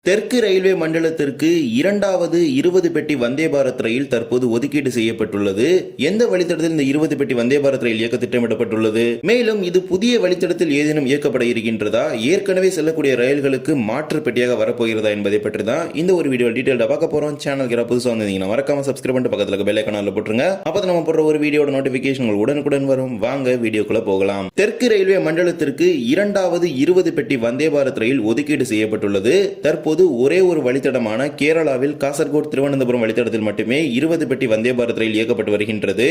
தெற்கு ரயில்வே மண்டலத்திற்கு இரண்டாவது 20 பெட்டி வந்தே பாரத் ரயில் தற்போது ஒதுக்கீடு செய்யப்பட்டுள்ளது. எந்த வழித்தடத்தில் இந்த 20 பெட்டி வந்தே பாரத் ரயில் இயக்க திட்டமிடப்பட்டுள்ளது? மேலும் இது புதிய வழித்தடத்தில் ஏதேனும் இயக்கப்பட இருக்கின்றதா, ஏற்கனவே செல்லக்கூடிய ரயில்களுக்கு மாற்று பெட்டியாக வரப்போகிறதா என்பதை பற்றி தான் இந்த ஒரு வீடியோ டீடைல்டா பார்க்க போறோம். சேனலுக்கு புதுசாக வந்தீங்கன்னா மறக்காம சப்ஸ்கிரைப் பண்ணிட்டு பக்கத்துல பெல் ஐகானை போட்டுருங்க. அப்பதான் நம்ம போடுற ஒரு வீடியோட நோட்டிபிகேஷன் உடனுக்குடன் வரும். வாங்க வீடியோக்குள்ள போகலாம். தெற்கு ரயில்வே மண்டலத்திற்கு இரண்டாவது 20 பெட்டி வந்தே பாரத் ரயில் ஒதுக்கீடு செய்யப்பட்டுள்ளது. தற்போது ஒரே ஒரு வழித்தடமான கேரளாவில் காசர்கோடு திருவனந்தபுரம் வழித்தடத்தில் மட்டுமே 20 பெட்டி வந்தே பாரத் ரயில் இயக்கப்பட்டு வருகின்றது.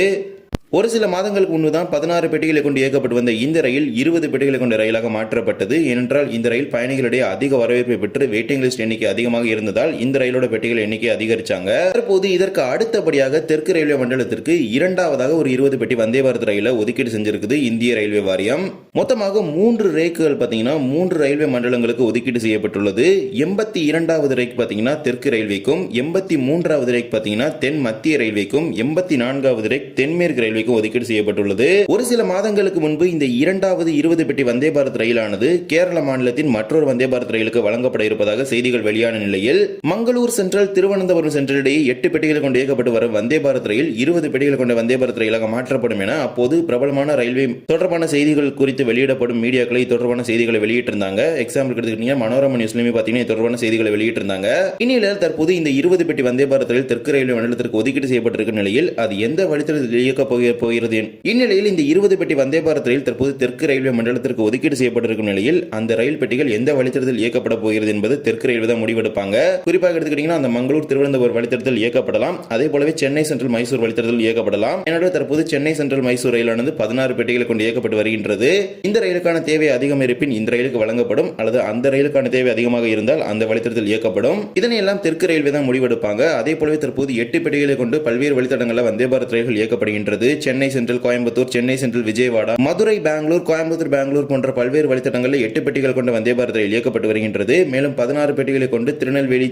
ஒரு சில மாதங்களுக்கு முன்புதான் 16 பெட்டிகளை கொண்டு இயக்கப்பட்டு வந்த இந்த ரயில் 20 பெட்டிகளை கொண்ட ரயிலாக மாற்றப்பட்டது. ஏனென்றால் இந்த ரயில் பயணிகளிடையே அதிக வரவேற்பை பெற்று வெயிட்டிங் லிஸ்ட் எண்ணிக்கை அதிகமாக இருந்ததால் இந்த ரயிலோட பெட்டிகள் எண்ணிக்கை அதிகரிச்சாங்க. தற்போது இதற்கு அடுத்தபடியாக தெற்கு ரயில்வே மண்டலத்திற்கு இரண்டாவதாக ஒரு 20 பெட்டி வந்தே பாரத் ரயிலை ஒதுக்கீடு செஞ்சிருக்குது இந்திய ரயில்வே வாரியம். மொத்தமாக 3 ரேக்குகள் பாத்தீங்கன்னா 3 ரயில்வே மண்டலங்களுக்கு ஒதுக்கீடு செய்யப்பட்டுள்ளது. 82வது ரேக் பாத்தீங்கன்னா தெற்கு ரயில்வேக்கும், 83வது ரேக் பாத்தீங்கன்னா தென் மத்திய ரயில்வேக்கும், 84வது ரேக் தென்மேற்கு ரயில்வே ஒதுக்கீடு செய்யப்பட்டுள்ளது. ஒரு சில மாதங்களுக்கு முன்பு இந்த இரண்டாவது 20 பெட்டி வந்தே பாரத் ரயிலானது கேரள மாநிலத்தின் மற்றொரு வந்தே பாரத் ரயிலுக்கு வழங்கப்பட இருப்பதாக செய்திகள் வெளியான நிலையில் மங்களூர் சென்ட்ரல் திருவனந்தபுரம் சென்ட்ரல் இடையே 8 பெட்டிகளை கொண்டு இயக்கப்பட்டு வரும் வந்தே பாரத் ரயில் 20 பெட்டிகளை கொண்ட வந்தே பாரத் ரயிலாக மாற்றப்படும் என அப்போது பிரபலமான ரயில்வே தொடர்பான செய்திகள் குறித்து வெளியிடப்படும் மீடியாக்களை தொடர்பான செய்திகளை வெளியிட்டிருந்தாங்க. எக்ஸாம்பிள் எடுத்துக்கிட்டீங்கன்னா மனோரமா நியூஸ்லயுமே பாத்தீங்கன்னா தொடர்பான செய்திகளை வெளியிட்டிருந்தாங்க. இந்நிலையில் தற்போது இந்த 20 பெட்டி வந்தே பாரத் ரயில் தெற்கு ரயில்வே மண்டலத்திற்கு ஒதுக்கீடு செய்யப்பட்டிருக்கும் நிலையில் அது எந்த வழித்தடத்தில் இயக்கப்போகிறது போகிறது. இந்நிலையில் இந்த 20 பெட்டி வந்தே பாரத் ரயில் தற்போது தெற்கு ரயில்வே மண்டலத்திற்கு ஒதுக்கீடு செய்யப்பட்டிருக்கும் நிலையில் அந்த ரயில் பெட்டிகள் எந்த வழித்தடத்தில் இயக்கப்பட போகிறது என்பது தெற்கு ரயில்வே தான் முடிவெடுப்பாங்க. குறிப்பாக எடுத்துக்கிட்டீங்கன்னா அந்த மங்களூர் திருவனந்தபுரம் வழித்தடத்தில் இயக்கப்படலாம். அதே போலவே சென்னை சென்ட்ரல் மைசூர் வழித்தடத்தில் இயக்கப்படலாம். எனவே தற்போது சென்னை சென்ட்ரல் மைசூர் ரயிலானது 16 பெட்டிகளை கொண்டு இயக்கப்பட்டு வருகின்றது. இந்த ரயிலுக்கான தேவை அதிகம் இருப்பின் இந்த ரயிலுக்கு வழங்கப்படும், அல்லது அந்த ரயிலுக்கான தேவை அதிகமாக இருந்தால் அந்த வழித்தடத்தில் இயக்கப்படும். இதனை எல்லாம் தெற்கு ரயில்வே தான் முடிவெடுப்பாங்க. அதே போலவே தற்போது 8 பெட்டிகளை கொண்டு பல்வேறு வழித்தடங்களில் வந்தே பாரத் ரயில்கள் இயக்கப்படுகின்றது. சென்னை சென்ட்ரல் கோயம்புத்தூர், சென்னை சென்ட்ரல் விஜயவாடா, மதுரை பெங்களூர், கோயம்புத்தூர் பெங்களூர் போன்ற பல்வேறு வழித்தடங்களில் 8 பெட்டிகள் கொண்ட வந்தே பாரத் ரயில் இயக்கப்பட்டு வருகின்றது. மேலும் 16 பெட்டிகளை கொண்டு திருநெல்வேலி,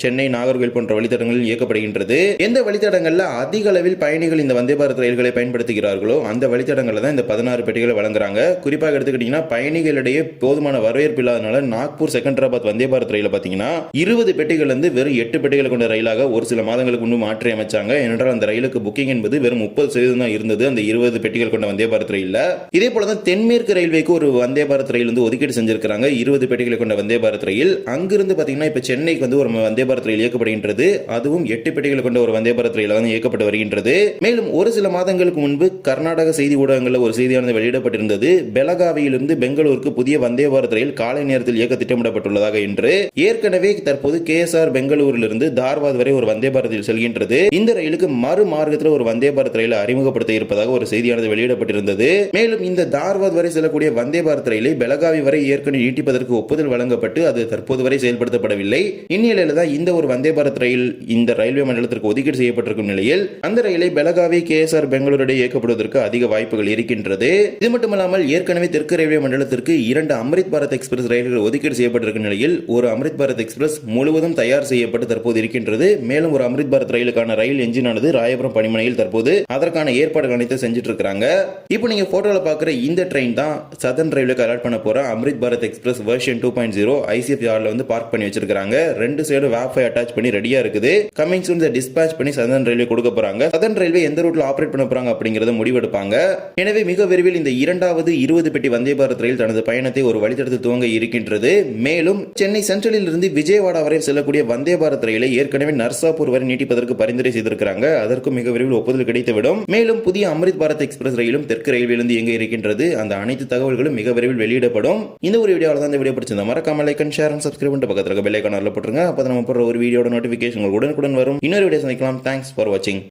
சென்னை நாகர்கோவில் போன்ற வழித்தடங்களில் இயக்கப்படுகின்றது. எந்த வழித்தடங்களில் அதிக அளவில் பயணிகள் இந்த வந்தே பாரத் ரயில்களை பயன்படுத்துகிறார்களோ அந்த வழித்தடங்களில் தான் இந்த 16 பெட்டிகளை வழங்குறாங்க. குறிப்பாக எடுத்துக்கிட்டீங்கன்னா பயணிகளிடையே போதுமான வரவேற்பு இல்லாதனால நாக்பூர் செகண்டராபாத் வந்தே பாரத் ரயில பாத்தீங்கன்னா 20 பெட்டிகள் வந்து வெறும் 8 பெட்டிகளை கொண்ட ரயிலாக ஒரு சில மாதங்களுக்கு முன்பு மாற்றி அமைச்சாங்க. ஏனென்றால் அந்த ரயிலுக்கு புக்கிங் என்பது வெறும் 30% தான் இருந்தது அந்த 20 பெட்டிகள் கொண்ட வந்தே பாரத் ரயில்ல. இதே போலதான் தென்மேற்கு ரயில்வேக்கு ஒரு வந்தே பாரத் ரயில் வந்து ஒதுக்கீடு செஞ்சிருக்காங்க 20 பெட்டிகளை கொண்ட வந்தே பாரத் ரயில். அங்கிருந்து பாத்தீங்கன்னா இப்ப சென்னைக்கு வந்து ஒரு வந்தே பாரத் ரயில் இயக்கப்படுகின்றது. அதுவும் 8 பெட்டிகளை கொண்ட ஒரு வந்தே பாரத் ரயில் வந்து இயக்கப்பட்டு வருகின்றது. மேலும் ஒரு சில மாதங்களுக்கு முன்பு கர்நாடக செய்தி ஊடகங்களில் ஒரு செய்தியானது வெளியிடப்பட்டிருந்தது. பெலகாவியிலிருந்து பெங்களூருக்கு புதிய வந்தே பாரத் ரயில் காலை நேரத்தில் இயக்க திட்டமிடப்பட்டுள்ளதாக என்று. ஏற்கனவே தற்போது KSR பெங்களூரிலிருந்து தார்வாத் வரை ஒரு வந்தே பாரத் ரயில் செல்கின்றது. இந்த ரயிலுக்கு மறு மார்க்கத்தில் ஒரு வந்தே பாரத் ரயில் அறிமுகப்படுத்த இருப்பதாக ஒரு செய்தியானது வெளியிடப்பட்டிருந்தது. மேலும் இந்த தார்வாத் வரை செல்லக்கூடிய வந்தே பாரத் ரயிலை பெலகாவி வரை ஏற்கனவே நீட்டிப்பதற்கு ஒப்புதல் வழங்கப்பட்டு அது தற்போது வரை செயல்படுத்தப்படவில்லை. இந்நிலையில் தான் இந்த ஒரு வந்தே பாரத் ரயில் இந்த ரயில்வே மண்டலத்திற்கு ஒதுக்கீடு செய்யப்பட்டிருக்கும் நிலையில் அந்த ரயிலை பெலகாவி KSR பெங்களூரு இயக்கப்படுவதற்கு அதிக வாய்ப்புகள் இருக்கின்றது. இது மட்டுமல்லாமல் ஏற்கனவே தெற்கு ரயில்வே மண்டலத்திற்கு 2 அம்ரித் பாரத் எக்ஸ்பிரஸ் ரயில்கள் ஒதுக்கீடு செய்யப்பட்டிருக்கும் நிலையில் ஒரு அம்ரித் பாரத் எக்ஸ்பிரஸ் முழுவதும் தயார் செய்யப்பட்டு தற்போது இருக்கின்றது. மேலும் ஒரு அம்ரித் பாரத் ரயிலுக்கான ரயில் என்ஜினானது ராயபுரம் பணிமனையில் தற்போது அதற்கான ஏற்பாடுகள் அனைத்து செஞ்சுட்டு இருக்காங்க. இப்போ நீங்க போட்டோல பாக்குற இந்த ட்ரெயின் தான் சதர்ன் ரயில்வேக்கு அலாட் பண்ண போற Amrit Bharat express version 2.0 ICF யார்ட்ல வந்து பார்க் பண்ணி வச்சிருக்காங்க. ரெண்டு சைடு வேஃபை அட்டாச் பண்ணி ரெடியா இருக்குது. கமிங் சூன் டிஸ்பாச் பண்ணி சதர்ன் ரயில்வே கொடுக்க போறாங்க. சதர்ன் ரயில்வே எந்த ரூட்ல ஆபரேட் பண்ண போறாங்க அப்படிங்கறத முடிவெடுப்பாங்க. எனவே மிக விரைவில் இந்த இரண்டாவது 20 பெட்டி வந்தே பாரத் ரயில் தனது பயணத்தை ஒரு வழித்தடத்தில் துவங்க இருக்கின்றது. மேலும் சென்னை சென்ட்ரலில் இருந்து விஜயவாடா வரை செல்லக்கூடிய வந்தே பாரத் ரயிலை ஏற்கனவே நர்சாப்பூர் வரை நீட்டிப்பதற்கு பரிந்துரை செய்திருக்கிறாங்க. அதற்கு மிக விரைவில் ஒப்புதல் கிடைத்துவிடும். மேலும் புதிய அம்ரித் பாரத் எக்ஸ்பிரஸ் ரயிலும் தெற்கு ரயில்வேலிருந்து எங்க இருக்கின்றது அந்த அனைத்து தகவல்களும் மிக விரைவில் வெளியிடப்படும். இந்த ஒரு வீடியோல தான் இந்த வீடியோ பிடிச்சிருந்தா மறக்காம like and share and subscribe பண்ணிட்டு பக்கத்துல பெல் ஐகானை போட்டுருங்க. அப்பதான் நம்ம போடுற ஒரு வீடியோட நோட்டிபிகேஷன் உடனுக்குடன் வரும். இன்னொரு வீடியோ சந்திக்கலாம். தேங்க்ஸ் ஃபார் வாட்சிங்.